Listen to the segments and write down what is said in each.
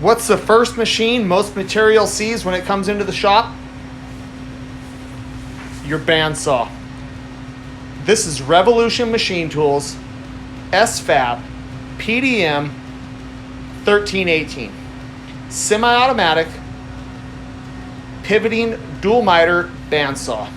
What's the first machine most material sees when it comes into the shop? Your bandsaw. This is Revolution Machine Tools, SFAB, PDM 1318. Semi-automatic, pivoting dual miter bandsaw.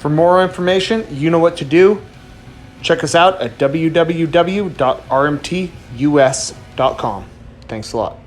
For more information, you know what to do. Check us out at www.rmtus.com. Thanks a lot.